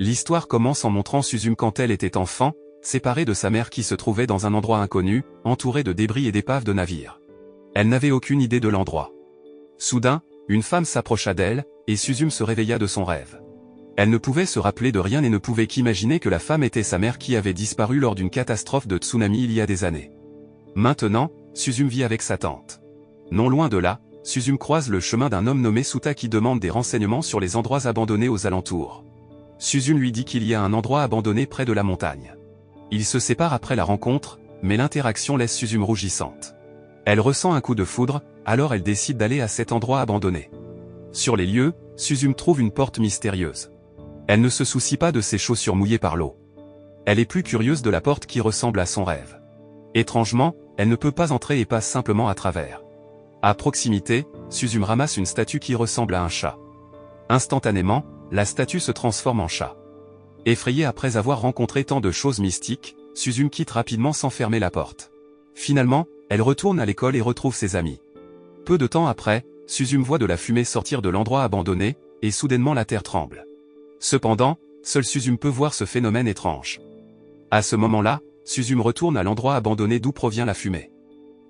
L'histoire commence en montrant Suzume quand elle était enfant, séparée de sa mère qui se trouvait dans un endroit inconnu, entourée de débris et d'épaves de navires. Elle n'avait aucune idée de l'endroit. Soudain, une femme s'approcha d'elle, et Suzume se réveilla de son rêve. Elle ne pouvait se rappeler de rien et ne pouvait qu'imaginer que la femme était sa mère qui avait disparu lors d'une catastrophe de tsunami il y a des années. Maintenant, Suzume vit avec sa tante. Non loin de là, Suzume croise le chemin d'un homme nommé Suta qui demande des renseignements sur les endroits abandonnés aux alentours. Suzume lui dit qu'il y a un endroit abandonné près de la montagne. Ils se séparent après la rencontre, mais l'interaction laisse Suzume rougissante. Elle ressent un coup de foudre, alors elle décide d'aller à cet endroit abandonné. Sur les lieux, Suzume trouve une porte mystérieuse. Elle ne se soucie pas de ses chaussures mouillées par l'eau. Elle est plus curieuse de la porte qui ressemble à son rêve. Étrangement, elle ne peut pas entrer et passe simplement à travers. À proximité, Suzume ramasse une statue qui ressemble à un chat. Instantanément, la statue se transforme en chat. Effrayée après avoir rencontré tant de choses mystiques, Suzume quitte rapidement sans fermer la porte. Finalement, elle retourne à l'école et retrouve ses amis. Peu de temps après, Suzume voit de la fumée sortir de l'endroit abandonné, et soudainement la terre tremble. Cependant, seul Suzume peut voir ce phénomène étrange. À ce moment-là, Suzume retourne à l'endroit abandonné d'où provient la fumée.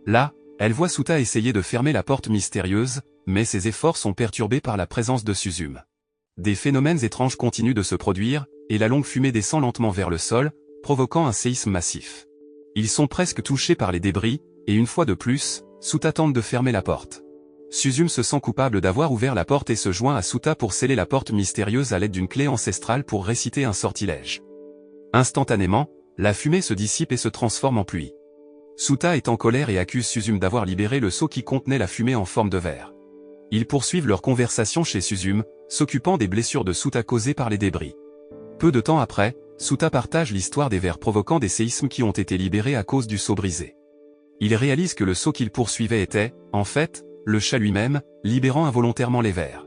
Là, elle voit Suta essayer de fermer la porte mystérieuse, mais ses efforts sont perturbés par la présence de Suzume. Des phénomènes étranges continuent de se produire, et la longue fumée descend lentement vers le sol, provoquant un séisme massif. Ils sont presque touchés par les débris, et une fois de plus, Suta tente de fermer la porte. Suzume se sent coupable d'avoir ouvert la porte et se joint à Suta pour sceller la porte mystérieuse à l'aide d'une clé ancestrale pour réciter un sortilège. Instantanément, la fumée se dissipe et se transforme en pluie. Suta est en colère et accuse Suzume d'avoir libéré le seau qui contenait la fumée en forme de verre. Ils poursuivent leur conversation chez Suzume, s'occupant des blessures de Suta causées par les débris. Peu de temps après, Suta partage l'histoire des vers provoquant des séismes qui ont été libérés à cause du seau brisé. Il réalise que le seau qu'il poursuivait était, en fait, le chat lui-même, libérant involontairement les vers.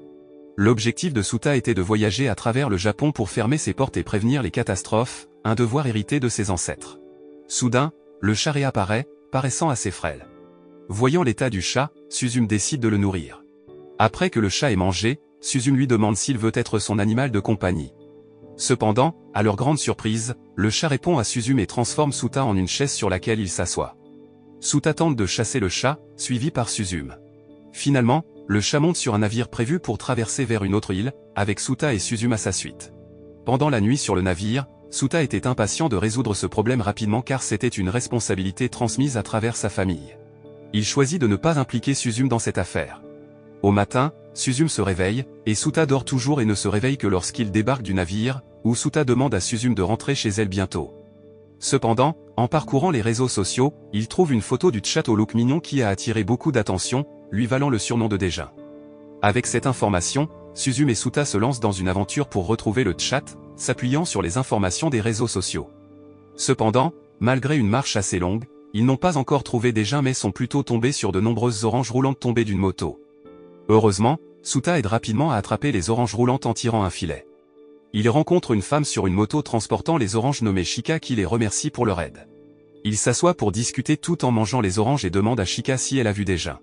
L'objectif de Suta était de voyager à travers le Japon pour fermer ses portes et prévenir les catastrophes, un devoir hérité de ses ancêtres. Soudain, le chat réapparaît, paraissant assez frêle. Voyant l'état du chat, Suzume décide de le nourrir. Après que le chat ait mangé, Suzume lui demande s'il veut être son animal de compagnie. Cependant, à leur grande surprise, le chat répond à Suzume et transforme Suta en une chaise sur laquelle il s'assoit. Suta tente de chasser le chat, suivi par Suzume. Finalement, le chat monte sur un navire prévu pour traverser vers une autre île, avec Suta et Suzume à sa suite. Pendant la nuit sur le navire, Suta était impatient de résoudre ce problème rapidement car c'était une responsabilité transmise à travers sa famille. Il choisit de ne pas impliquer Suzume dans cette affaire. Au matin, Suzume se réveille, et Suta dort toujours et ne se réveille que lorsqu'il débarque du navire, où Suta demande à Suzume de rentrer chez elle bientôt. Cependant, en parcourant les réseaux sociaux, il trouve une photo du chat au look mignon qui a attiré beaucoup d'attention, lui valant le surnom de Déjin. Avec cette information, Suzume et Suta se lancent dans une aventure pour retrouver le chat, s'appuyant sur les informations des réseaux sociaux. Cependant, malgré une marche assez longue, ils n'ont pas encore trouvé Déjin mais sont plutôt tombés sur de nombreuses oranges roulantes tombées d'une moto. Heureusement, Suta aide rapidement à attraper les oranges roulantes en tirant un filet. Il rencontre une femme sur une moto transportant les oranges nommée Chika qui les remercie pour leur aide. Il s'assoit pour discuter tout en mangeant les oranges et demande à Chika si elle a vu Déjin.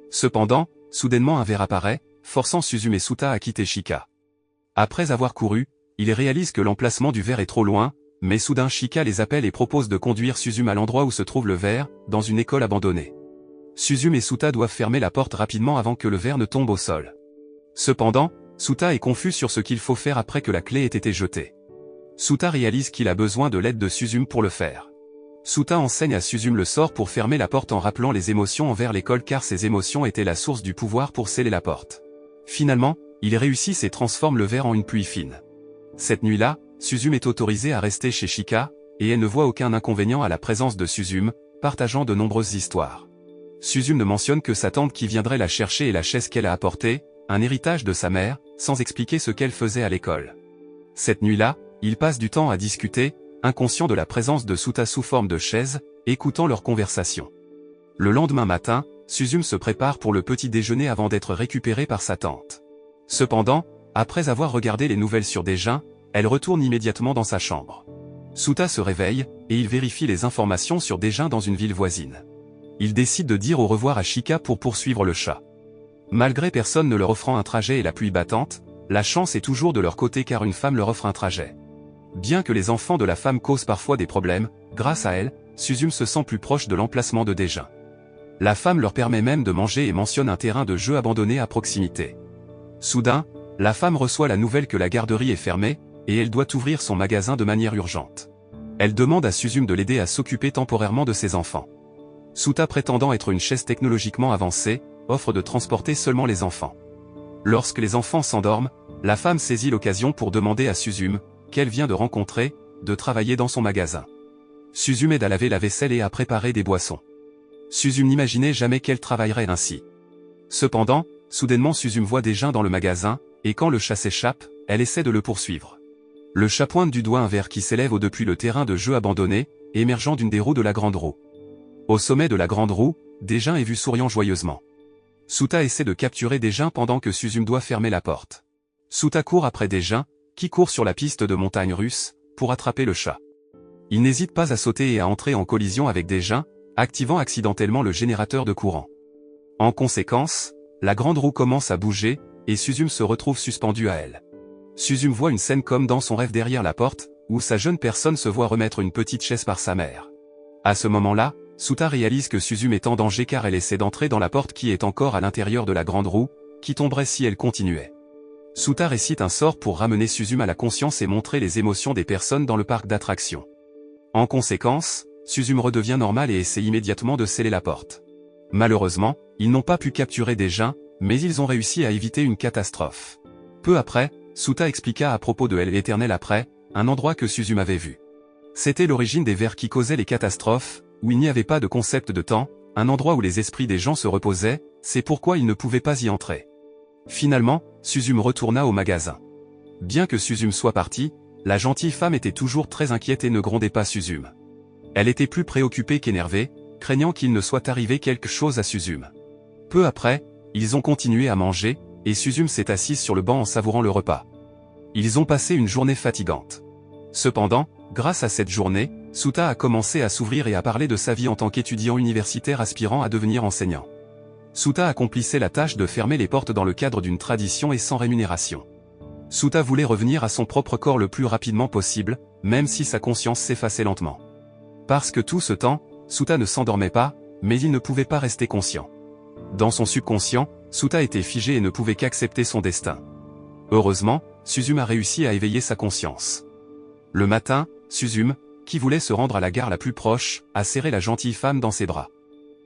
Cependant, soudainement un ver apparaît, forçant Suzume et Suta à quitter Chika. Après avoir couru, ils réalisent que l'emplacement du ver est trop loin, mais soudain Chika les appelle et propose de conduire Suzume à l'endroit où se trouve le ver, dans une école abandonnée. Suzume et Suta doivent fermer la porte rapidement avant que le ver ne tombe au sol. Cependant, Suta est confus sur ce qu'il faut faire après que la clé ait été jetée. Suta réalise qu'il a besoin de l'aide de Suzume pour le faire. Suta enseigne à Suzume le sort pour fermer la porte en rappelant les émotions envers l'école car ces émotions étaient la source du pouvoir pour sceller la porte. Finalement, ils réussissent et transforment le ver en une pluie fine. Cette nuit-là, Suzume est autorisée à rester chez Chika, et elle ne voit aucun inconvénient à la présence de Suzume, partageant de nombreuses histoires. Suzume ne mentionne que sa tante qui viendrait la chercher et la chaise qu'elle a apportée, un héritage de sa mère, sans expliquer ce qu'elle faisait à l'école. Cette nuit-là, ils passent du temps à discuter, inconscients de la présence de Suta sous forme de chaise, écoutant leur conversation. Le lendemain matin, Suzume se prépare pour le petit déjeuner avant d'être récupérée par sa tante. Cependant, après avoir regardé les nouvelles sur Déjin, elle retourne immédiatement dans sa chambre. Suta se réveille, et il vérifie les informations sur Déjin dans une ville voisine. Il décide de dire au revoir à Chika pour poursuivre le chat. Malgré personne ne leur offrant un trajet et la pluie battante, la chance est toujours de leur côté car une femme leur offre un trajet. Bien que les enfants de la femme causent parfois des problèmes, grâce à elle, Suzume se sent plus proche de l'emplacement de Daejin. La femme leur permet même de manger et mentionne un terrain de jeu abandonné à proximité. Soudain, la femme reçoit la nouvelle que la garderie est fermée, et elle doit ouvrir son magasin de manière urgente. Elle demande à Suzume de l'aider à s'occuper temporairement de ses enfants. Suta, prétendant être une chaise technologiquement avancée, offre de transporter seulement les enfants. Lorsque les enfants s'endorment, la femme saisit l'occasion pour demander à Suzume, qu'elle vient de rencontrer, de travailler dans son magasin. Suzume aide à laver la vaisselle et à préparer des boissons. Suzume n'imaginait jamais qu'elle travaillerait ainsi. Cependant, soudainement Suzume voit Daejin dans le magasin, et quand le chat s'échappe, elle essaie de le poursuivre. Le chat pointe du doigt un verre qui s'élève au depuis le terrain de jeu abandonné, émergeant d'une des roues de la grande roue. Au sommet de la grande roue, Daejin est vu souriant joyeusement. Suta essaie de capturer Daejin pendant que Suzume doit fermer la porte. Suta court après Daejin, qui court sur la piste de montagne russe, pour attraper le chat. Il n'hésite pas à sauter et à entrer en collision avec Daejin, activant accidentellement le générateur de courant. En conséquence, la grande roue commence à bouger, et Suzume se retrouve suspendu à elle. Suzume voit une scène comme dans son rêve derrière la porte, où sa jeune personne se voit remettre une petite chaise par sa mère. À ce moment-là, Suta réalise que Suzume est en danger car elle essaie d'entrer dans la porte qui est encore à l'intérieur de la grande roue, qui tomberait si elle continuait. Suta récite un sort pour ramener Suzume à la conscience et montrer les émotions des personnes dans le parc d'attractions. En conséquence, Suzume redevient normal et essaie immédiatement de sceller la porte. Malheureusement, ils n'ont pas pu capturer Daejin, mais ils ont réussi à éviter une catastrophe. Peu après, Suta expliqua à propos de l'Éternel après, un endroit que Suzume avait vu. C'était l'origine des vers qui causaient les catastrophes, où il n'y avait pas de concept de temps, un endroit où les esprits des gens se reposaient, c'est pourquoi ils ne pouvaient pas y entrer. Finalement, Suzume retourna au magasin. Bien que Suzume soit partie, la gentille femme était toujours très inquiète et ne grondait pas Suzume. Elle était plus préoccupée qu'énervée, craignant qu'il ne soit arrivé quelque chose à Suzume. Peu après, ils ont continué à manger, et Suzume s'est assise sur le banc en savourant le repas. Ils ont passé une journée fatigante. Cependant, grâce à cette journée, Suta a commencé à s'ouvrir et à parler de sa vie en tant qu'étudiant universitaire aspirant à devenir enseignant. Suta accomplissait la tâche de fermer les portes dans le cadre d'une tradition et sans rémunération. Suta voulait revenir à son propre corps le plus rapidement possible, même si sa conscience s'effaçait lentement. Parce que tout ce temps, Suta ne s'endormait pas, mais il ne pouvait pas rester conscient. Dans son subconscient, Suta était figé et ne pouvait qu'accepter son destin. Heureusement, Suzume a réussi à éveiller sa conscience. Le matin, Suzume, qui voulait se rendre à la gare la plus proche, a serré la gentille femme dans ses bras.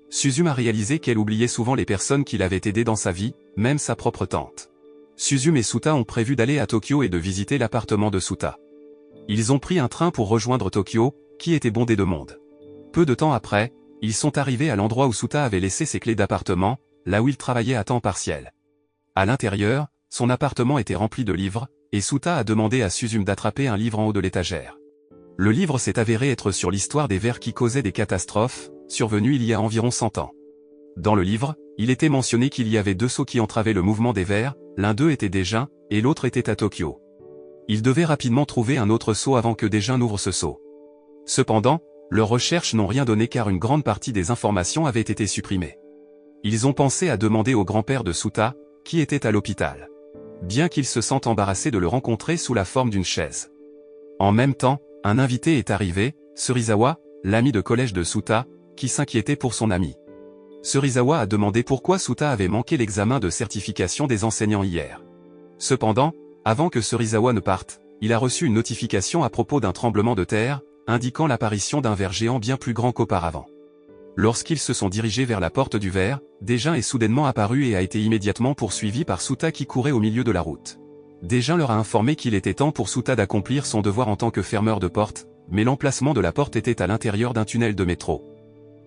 Suzume a réalisé qu'elle oubliait souvent les personnes qui l'avaient aidé dans sa vie, même sa propre tante. Suzume et Suta ont prévu d'aller à Tokyo et de visiter l'appartement de Suta. Ils ont pris un train pour rejoindre Tokyo, qui était bondé de monde. Peu de temps après, ils sont arrivés à l'endroit où Suta avait laissé ses clés d'appartement, là où il travaillait à temps partiel. À l'intérieur, son appartement était rempli de livres, et Suta a demandé à Suzume d'attraper un livre en haut de l'étagère. Le livre s'est avéré être sur l'histoire des vers qui causaient des catastrophes, survenues il y a environ 100 ans. Dans le livre, il était mentionné qu'il y avait deux sceaux qui entravaient le mouvement des vers, l'un d'eux était Daejin, et l'autre était à Tokyo. Ils devaient rapidement trouver un autre sceau avant que Daejin n'ouvre ce sceau. Cependant, leurs recherches n'ont rien donné car une grande partie des informations avait été supprimée. Ils ont pensé à demander au grand-père de Suta, qui était à l'hôpital. Bien qu'ils se sentent embarrassés de le rencontrer sous la forme d'une chaise. En même temps, un invité est arrivé, Serizawa, l'ami de collège de Suta, qui s'inquiétait pour son ami. Serizawa a demandé pourquoi Suta avait manqué l'examen de certification des enseignants hier. Cependant, avant que Serizawa ne parte, il a reçu une notification à propos d'un tremblement de terre, indiquant l'apparition d'un ver géant bien plus grand qu'auparavant. Lorsqu'ils se sont dirigés vers la porte du ver, Daejin est soudainement apparu et a été immédiatement poursuivi par Suta qui courait au milieu de la route. Daejin leur a informé qu'il était temps pour Suta d'accomplir son devoir en tant que fermeur de porte, mais l'emplacement de la porte était à l'intérieur d'un tunnel de métro.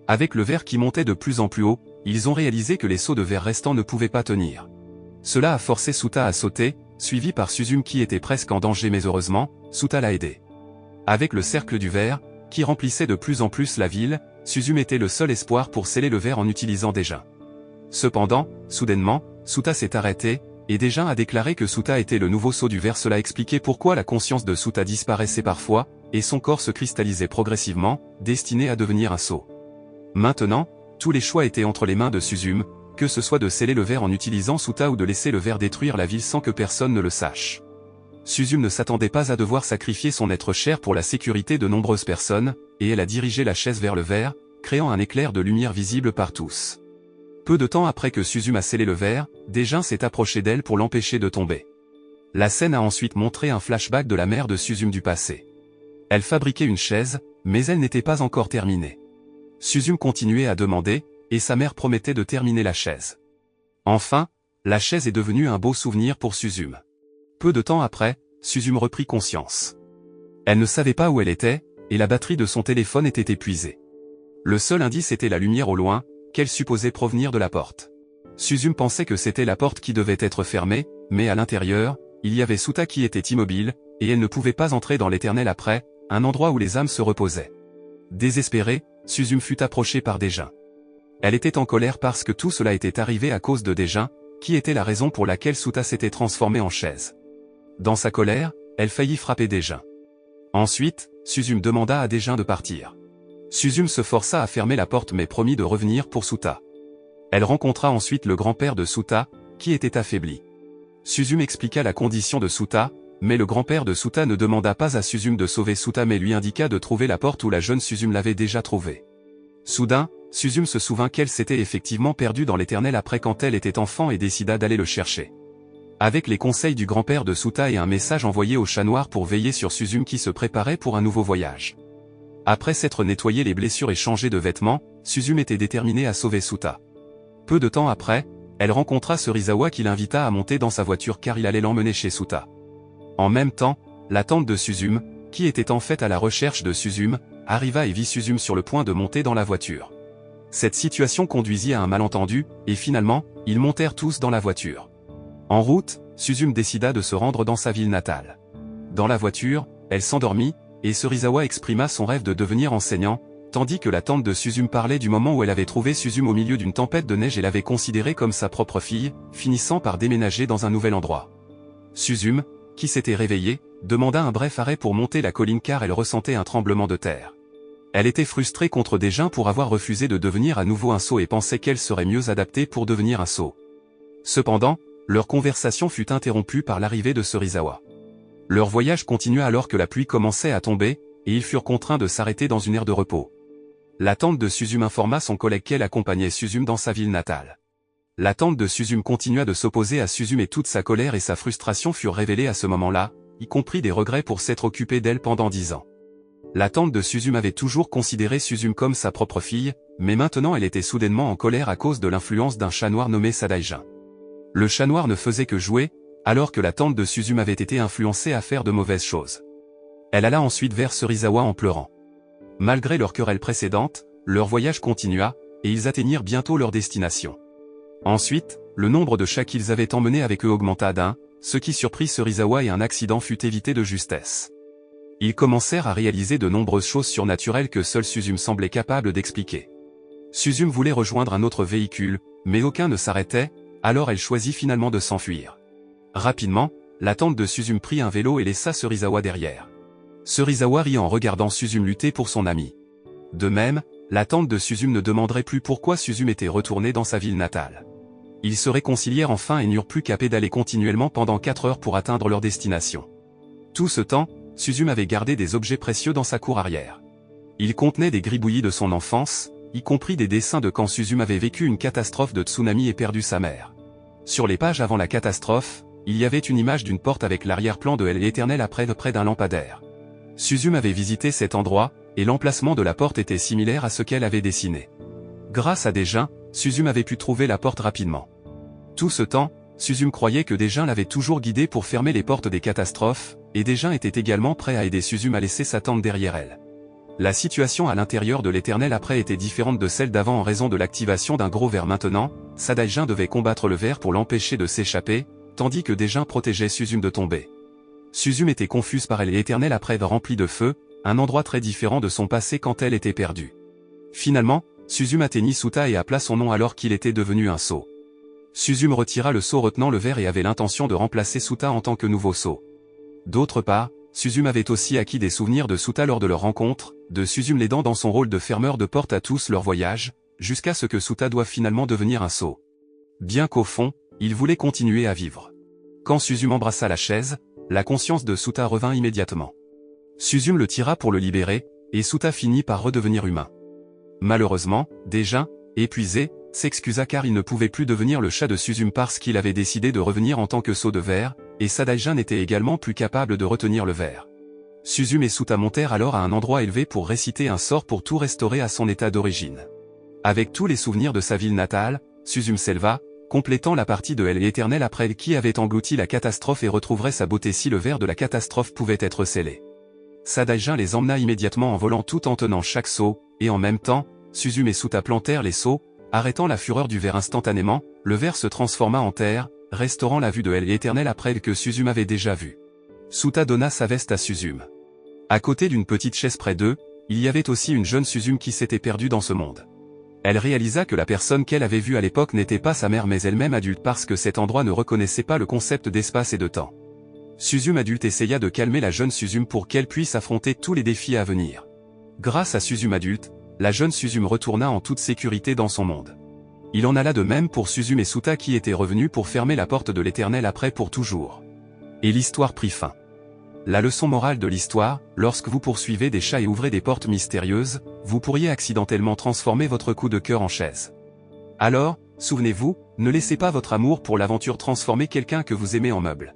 Avec le ver qui montait de plus en plus haut, ils ont réalisé que les seaux de verre restants ne pouvaient pas tenir. Cela a forcé Suta à sauter, suivi par Suzume qui était presque en danger mais heureusement, Suta l'a aidé. Avec le cercle du verre, qui remplissait de plus en plus la ville, Suzume était le seul espoir pour sceller le verre en utilisant Daejin. Cependant, soudainement, Suta s'est arrêté, et Daejin a déclaré que Suta était le nouveau sceau du verre. Cela expliquait pourquoi la conscience de Suta disparaissait parfois, et son corps se cristallisait progressivement, destiné à devenir un sceau. Maintenant, tous les choix étaient entre les mains de Suzume, que ce soit de sceller le verre en utilisant Suta ou de laisser le verre détruire la ville sans que personne ne le sache. Suzume ne s'attendait pas à devoir sacrifier son être cher pour la sécurité de nombreuses personnes, et elle a dirigé la chaise vers le verre, créant un éclair de lumière visible par tous. Peu de temps après que Suzume a scellé le verre, Daejin s'est approché d'elle pour l'empêcher de tomber. La scène a ensuite montré un flashback de la mère de Suzume du passé. Elle fabriquait une chaise, mais elle n'était pas encore terminée. Suzume continuait à demander, et sa mère promettait de terminer la chaise. Enfin, la chaise est devenue un beau souvenir pour Suzume. Peu de temps après, Suzume reprit conscience. Elle ne savait pas où elle était, et la batterie de son téléphone était épuisée. Le seul indice était la lumière au loin, qu'elle supposait provenir de la porte. Suzume pensait que c'était la porte qui devait être fermée, mais à l'intérieur, il y avait Suta qui était immobile, et elle ne pouvait pas entrer dans l'éternel après, un endroit où les âmes se reposaient. Désespérée, Suzume fut approchée par Daejin. Elle était en colère parce que tout cela était arrivé à cause de Daejin, qui était la raison pour laquelle Suta s'était transformée en chaise. Dans sa colère, elle faillit frapper Daejin. Ensuite, Suzume demanda à Daejin de partir. Suzume se força à fermer la porte mais promit de revenir pour Suta. Elle rencontra ensuite le grand-père de Suta, qui était affaibli. Suzume expliqua la condition de Suta, mais le grand-père de Suta ne demanda pas à Suzume de sauver Suta mais lui indiqua de trouver la porte où la jeune Suzume l'avait déjà trouvée. Soudain, Suzume se souvint qu'elle s'était effectivement perdue dans l'éternel après quand elle était enfant et décida d'aller le chercher. Avec les conseils du grand-père de Suta et un message envoyé au chat noir pour veiller sur Suzume qui se préparait pour un nouveau voyage. Après s'être nettoyé les blessures et changé de vêtements, Suzume était déterminée à sauver Suta. Peu de temps après, elle rencontra Serizawa qui l'invita à monter dans sa voiture car il allait l'emmener chez Suta. En même temps, la tante de Suzume, qui était en fait à la recherche de Suzume, arriva et vit Suzume sur le point de monter dans la voiture. Cette situation conduisit à un malentendu, et finalement, ils montèrent tous dans la voiture. En route, Suzume décida de se rendre dans sa ville natale. Dans la voiture, elle s'endormit, et Serizawa exprima son rêve de devenir enseignant, tandis que la tante de Suzume parlait du moment où elle avait trouvé Suzume au milieu d'une tempête de neige et l'avait considérée comme sa propre fille, finissant par déménager dans un nouvel endroit. Suzume, qui s'était réveillée, demanda un bref arrêt pour monter la colline car elle ressentait un tremblement de terre. Elle était frustrée contre Daejin pour avoir refusé de devenir à nouveau un sot et pensait qu'elle serait mieux adaptée pour devenir un sot. Cependant, leur conversation fut interrompue par l'arrivée de Serizawa. Leur voyage continua alors que la pluie commençait à tomber, et ils furent contraints de s'arrêter dans une aire de repos. La tante de Suzume informa son collègue qu'elle accompagnait Suzume dans sa ville natale. La tante de Suzume continua de s'opposer à Suzume et toute sa colère et sa frustration furent révélées à ce moment-là, y compris des regrets pour s'être occupée d'elle pendant 10 ans. La tante de Suzume avait toujours considéré Suzume comme sa propre fille, mais maintenant elle était soudainement en colère à cause de l'influence d'un chat noir nommé Sadaijin. Le chat noir ne faisait que jouer, alors que la tante de Suzume avait été influencée à faire de mauvaises choses. Elle alla ensuite vers Serizawa en pleurant. Malgré leur querelle précédente, leur voyage continua, et ils atteignirent bientôt leur destination. Ensuite, le nombre de chats qu'ils avaient emmenés avec eux augmenta d'un, ce qui surprit Serizawa et un accident fut évité de justesse. Ils commencèrent à réaliser de nombreuses choses surnaturelles que seul Suzume semblait capable d'expliquer. Suzume voulait rejoindre un autre véhicule, mais aucun ne s'arrêtait, alors elle choisit finalement de s'enfuir. Rapidement, la tante de Suzume prit un vélo et laissa Serizawa derrière. Serizawa rit en regardant Suzume lutter pour son ami. De même, la tante de Suzume ne demanderait plus pourquoi Suzume était retourné dans sa ville natale. Ils se réconcilièrent enfin et n'eurent plus qu'à pédaler continuellement pendant 4 heures pour atteindre leur destination. Tout ce temps, Suzume avait gardé des objets précieux dans sa cour arrière. Ils contenaient des gribouillis de son enfance, y compris des dessins de quand Suzume avait vécu une catastrophe de tsunami et perdu sa mère. Sur les pages avant la catastrophe, il y avait une image d'une porte avec l'arrière-plan de l'éternel après près d'un lampadaire. Suzume avait visité cet endroit, et l'emplacement de la porte était similaire à ce qu'elle avait dessiné. Grâce à Daejin, Suzume avait pu trouver la porte rapidement. Tout ce temps, Suzume croyait que Daejin l'avait toujours guidé pour fermer les portes des catastrophes, et Daejin était également prêt à aider Suzume à laisser sa tante derrière elle. La situation à l'intérieur de l'éternel après était différente de celle d'avant en raison de l'activation d'un gros ver maintenant, Sadaijin devait combattre le ver pour l'empêcher de s'échapper, tandis que Daejin protégeait Suzume de tomber. Suzume était confuse par elle et l'éternel après rempli de feu, un endroit très différent de son passé quand elle était perdue. Finalement, Suzume atteignit Suta et appela son nom alors qu'il était devenu un sot. Suzume retira le sceau retenant le ver et avait l'intention de remplacer Suta en tant que nouveau sceau. D'autre part, Suzume avait aussi acquis des souvenirs de Suta lors de leur rencontre, de Suzume l'aidant dans son rôle de fermeur de porte à tous leurs voyages, jusqu'à ce que Suta doive finalement devenir un sceau. Bien qu'au fond, il voulait continuer à vivre. Quand Suzume embrassa la chaise, la conscience de Suta revint immédiatement. Suzume le tira pour le libérer, et Suta finit par redevenir humain. Malheureusement, déjà, épuisé, s'excusa car il ne pouvait plus devenir le chat de Suzume parce qu'il avait décidé de revenir en tant que sceau de verre, et Sadaijin n'était également plus capable de retenir le verre. Suzume et Suta montèrent alors à un endroit élevé pour réciter un sort pour tout restaurer à son état d'origine. Avec tous les souvenirs de sa ville natale, Suzume s'éleva, complétant la partie de l'éternel après qui avait englouti la catastrophe et retrouverait sa beauté si le verre de la catastrophe pouvait être scellé. Sadaijin les emmena immédiatement en volant tout en tenant chaque seau, et en même temps, Suzume et Suta plantèrent les seaux, arrêtant la fureur du verre instantanément, le verre se transforma en terre, restaurant la vue de l'éternel après que Suzume avait déjà vue. Suta donna sa veste à Suzume. À côté d'une petite chaise près d'eux, il y avait aussi une jeune Suzume qui s'était perdue dans ce monde. Elle réalisa que la personne qu'elle avait vue à l'époque n'était pas sa mère mais elle-même adulte parce que cet endroit ne reconnaissait pas le concept d'espace et de temps. Suzume adulte essaya de calmer la jeune Suzume pour qu'elle puisse affronter tous les défis à venir. Grâce à Suzume adulte, la jeune Suzume retourna en toute sécurité dans son monde. Il en alla de même pour Suzume et Suta qui étaient revenus pour fermer la porte de l'éternel après pour toujours. Et l'histoire prit fin. La leçon morale de l'histoire, lorsque vous poursuivez des chats et ouvrez des portes mystérieuses, vous pourriez accidentellement transformer votre coup de cœur en chaise. Alors, souvenez-vous, ne laissez pas votre amour pour l'aventure transformer quelqu'un que vous aimez en meuble.